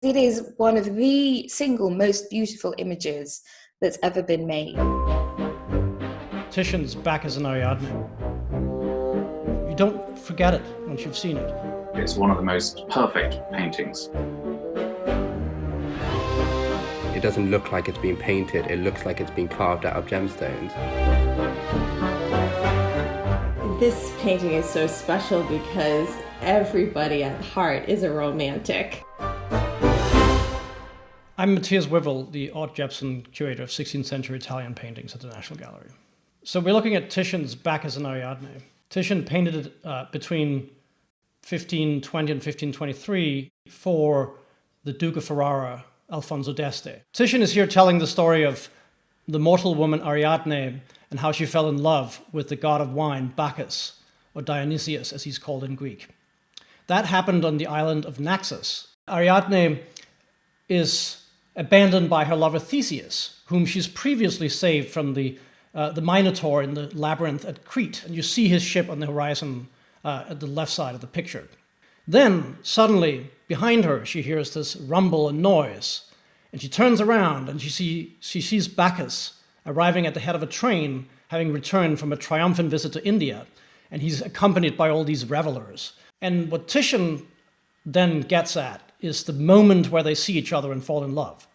It is one of the single most beautiful images that's ever been made. Titian's Bacchus and Ariadne. You don't forget it once you've seen it. It's one of the most perfect paintings. It doesn't look like it's been painted, it looks like it's been carved out of gemstones. This painting is so special because everybody at heart is a romantic. I'm Matthias Wivel, the Art Jepson curator of 16th century Italian paintings at the National Gallery. So we're looking at Titian's Bacchus and Ariadne. Titian painted it between 1520 and 1523 for the Duke of Ferrara, Alfonso d'Este. Titian is here telling the story of the mortal woman Ariadne and how she fell in love with the god of wine, Bacchus, or Dionysius as he's called in Greek. That happened on the island of Naxos. Ariadne is abandoned by her lover Theseus, whom she's previously saved from the Minotaur in the labyrinth at Crete. And you see his ship on the horizon at the left side of the picture. Then, suddenly, behind her, she hears this rumble and noise. And she turns around and she sees Bacchus arriving at the head of a train, having returned from a triumphant visit to India. And he's accompanied by all these revelers. And what Titian then gets at is the moment where they see each other and fall in love.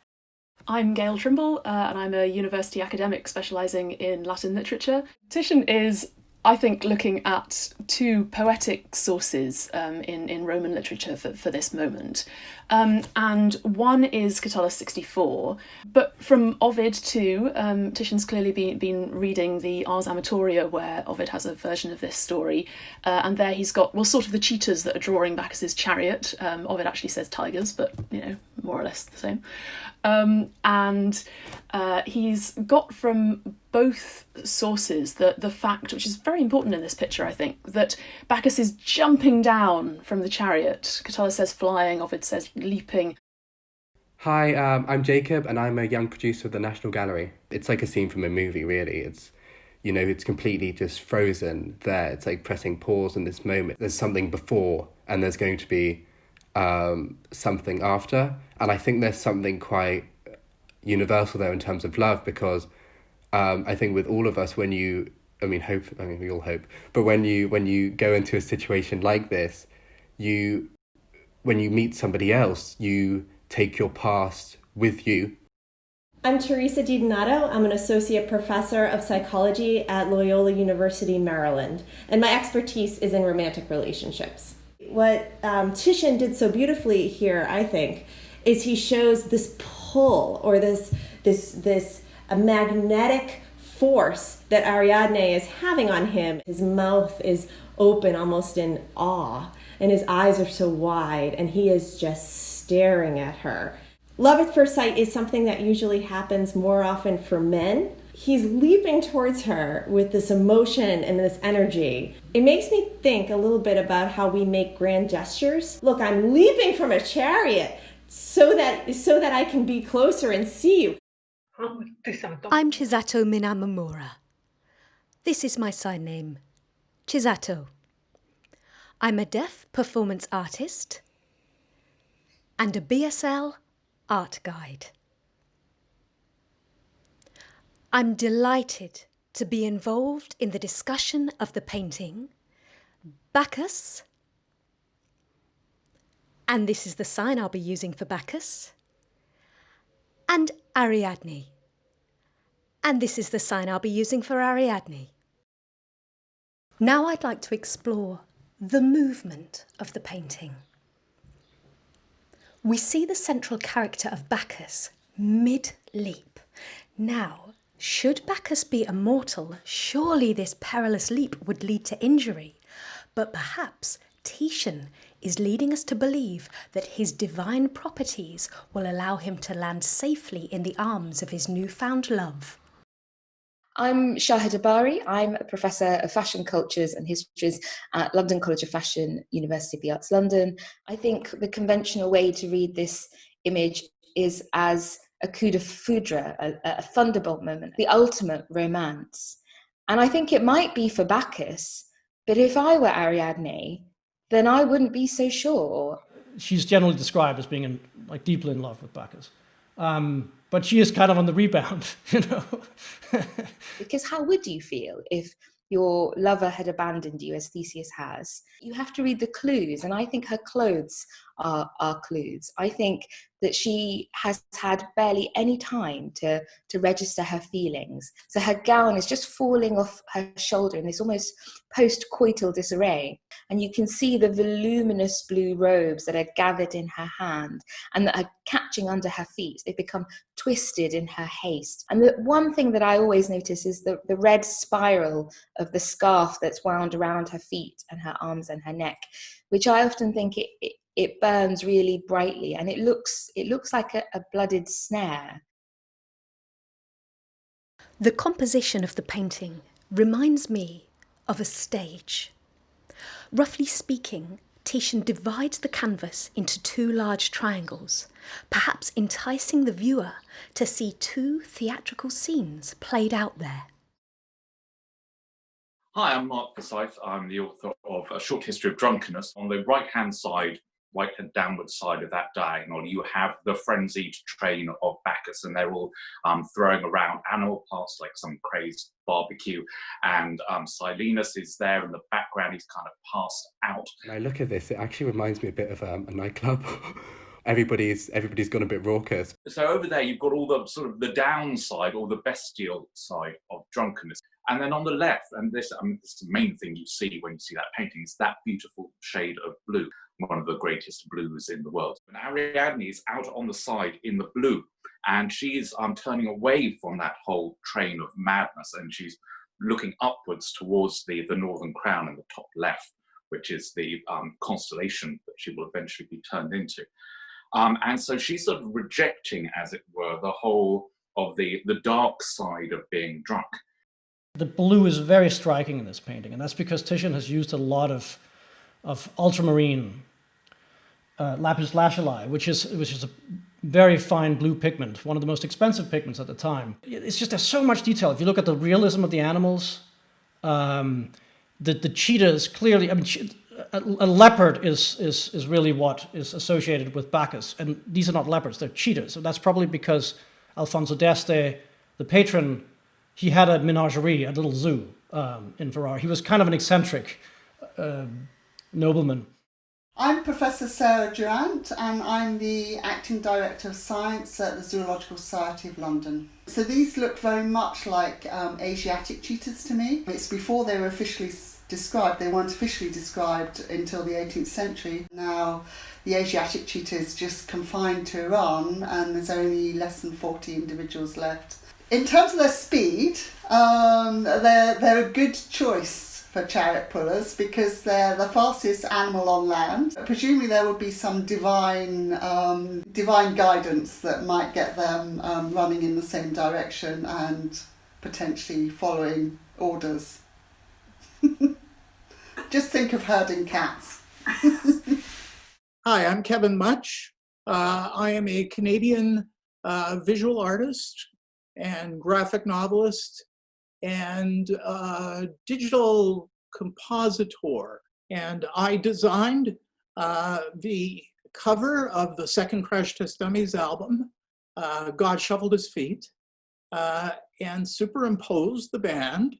I'm Gail Trimble, and I'm a university academic specialising in Latin literature. Titian is, I think, looking at two poetic sources in Roman literature for this moment. And one is Catullus 64, but from Ovid too, Titian's clearly been reading the Ars Amatoria, where Ovid has a version of this story, and there he's got, well, sort of the cheetahs that are drawing Bacchus's chariot. Ovid actually says tigers, but, you know, more or less the same. And he's got from both sources the fact, which is very important in this picture, I think, that Bacchus is jumping down from the chariot. Catullus says flying, Ovid says leaping. Hi, I'm Jacob and I'm a young producer of the National Gallery. It's like a scene from a movie, really. It's, you know, it's completely just frozen there. It's like pressing pause in this moment. There's something before and there's going to be something after. And I think there's something quite universal there in terms of love, because I think with all of us, when you, we all hope, but when you go into a situation like this, when you meet somebody else, you take your past with you. I'm Teresa DiDonato. I'm an associate professor of psychology at Loyola University, Maryland, and my expertise is in romantic relationships. What Titian did so beautifully here, I think, is he shows this pull or this a magnetic force that Ariadne is having on him. His mouth is open almost in awe, and his eyes are so wide, and he is just staring at her. Love at first sight is something that usually happens more often for men. He's leaping towards her with this emotion and this energy. It makes me think a little bit about how we make grand gestures. Look, I'm leaping from a chariot so that I can be closer and see you. I'm Chisato Minamamura. This is my sign name, Chisato. I'm a deaf performance artist and a BSL art guide. I'm delighted to be involved in the discussion of the painting Bacchus, and this is the sign I'll be using for Bacchus, and Ariadne, and this is the sign I'll be using for Ariadne. Now I'd like to explore the movement of the painting. We see the central character of Bacchus mid-leap. Now, should Bacchus be immortal, surely this perilous leap would lead to injury. But perhaps Titian is leading us to believe that his divine properties will allow him to land safely in the arms of his newfound love. I'm Shahid Abari. I'm a professor of fashion cultures and histories at London College of Fashion, University of the Arts London. I think the conventional way to read this image is as a coup de foudre, a thunderbolt moment, the ultimate romance. And I think it might be for Bacchus, but if I were Ariadne, then I wouldn't be so sure. she's generally described as being deeply in love with Bacchus. But she is kind of on the rebound, you know. Because how would you feel if your lover had abandoned you, as Theseus has? You have to read the clues, and I think her clothes are clues. I think that she has had barely any time to register her feelings. So her gown is just falling off her shoulder in this almost post-coital disarray. And you can see the voluminous blue robes that are gathered in her hand and that are catching under her feet. They've become twisted in her haste. And the one thing that I always notice is the red spiral of the scarf that's wound around her feet and her arms and her neck, which I often think it burns really brightly, and it looks like a blooded snare. The composition of the painting reminds me of a stage. Roughly speaking, Titian divides the canvas into two large triangles, perhaps enticing the viewer to see two theatrical scenes played out there. Hi, I'm Mark Forsyth. I'm the author of A Short History of Drunkenness. On the right-hand side, right-hand downward side of that diagonal, you have the frenzied train of Bacchus, and they're all throwing around animal parts like some crazed barbecue. And Silenus is there in the background. He's kind of passed out. When I look at this, it actually reminds me a bit of a nightclub. Everybody's gone a bit raucous. So over there, you've got all the sort of the downside or the bestial side of drunkenness. And then on the left, and this is the main thing you see when you see that painting, is that beautiful shade of blue, one of the greatest blues in the world. And Ariadne is out on the side in the blue, and she's turning away from that whole train of madness, and she's looking upwards towards the northern crown in the top left, which is the constellation that she will eventually be turned into. And so she's sort of rejecting, as it were, the whole of the dark side of being drunk. The blue is very striking in this painting, and that's because Titian has used a lot of ultramarine lapis lazuli, which is a very fine blue pigment, one of the most expensive pigments at the time. It's just, there's so much detail. If you look at the realism of the animals, the cheetah is clearly, I mean, a leopard is really what is associated with Bacchus, and these are not leopards, they're cheetahs. So that's probably because Alfonso d'Este, the patron, he had a menagerie, a little zoo in Ferrara. He was kind of an eccentric nobleman. I'm Professor Sarah Durant, and I'm the Acting Director of Science at the Zoological Society of London. So these look very much like Asiatic cheetahs to me. It's before they were officially described. They weren't officially described until the 18th century. Now the Asiatic cheetah is just confined to Iran, and there's only less than 40 individuals left. In terms of their speed, they're a good choice for chariot pullers because they're the fastest animal on land. Presumably there would be some divine guidance that might get them running in the same direction and potentially following orders. Just think of herding cats. Hi, I'm Kevin Much. I am a Canadian visual artist and graphic novelist and digital compositor. And I designed the cover of the second Crash Test Dummies album, God Shuffled His Feet, and superimposed the band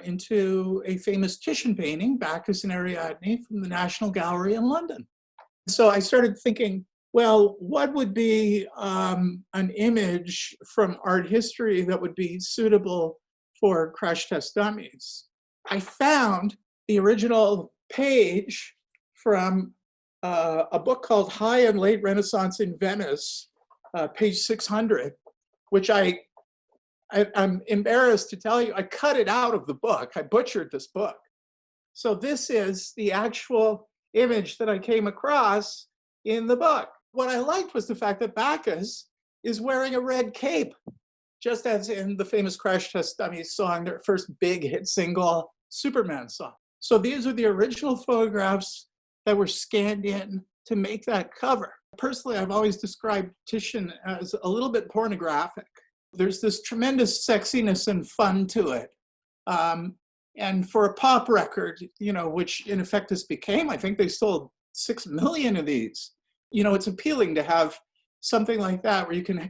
into a famous Titian painting, Bacchus and Ariadne, from the National Gallery in London. So I started thinking, well, what would be an image from art history that would be suitable for Crash Test Dummies? I found the original page from a book called High and Late Renaissance in Venice, page 600, which I'm embarrassed to tell you, I cut it out of the book. I butchered this book. So this is the actual image that I came across in the book. What I liked was the fact that Bacchus is wearing a red cape, just as in the famous Crash Test Dummies song, their first big hit single, Superman song. So these are the original photographs that were scanned in to make that cover. Personally, I've always described Titian as a little bit pornographic. There's this tremendous sexiness and fun to it. And for a pop record, which in effect this became, I think they sold 6 million of these. You know, it's appealing to have something like that where you can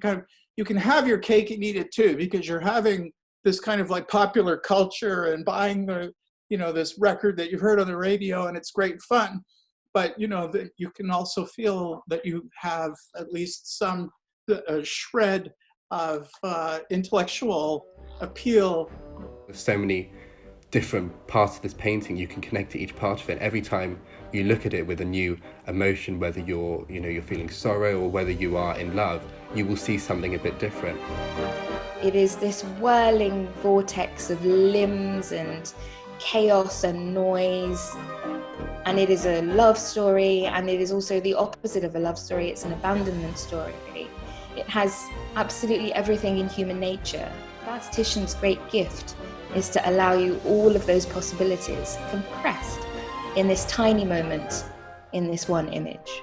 you can have your cake and eat it too, because you're having this kind of like popular culture and buying the, you know, this record that you've heard on the radio, and it's great fun. But, you know, that you can also feel that you have at least some shred of intellectual appeal. There's so many different parts of this painting. You can connect to each part of it. Every time you look at it with a new emotion, whether you're feeling sorrow or whether you are in love, you will see something a bit different. It is this whirling vortex of limbs and chaos and noise. And it is a love story, and it is also the opposite of a love story. It's an abandonment story. It has absolutely everything in human nature. That's Titian's great gift, is to allow you all of those possibilities compressed in this tiny moment, in this one image.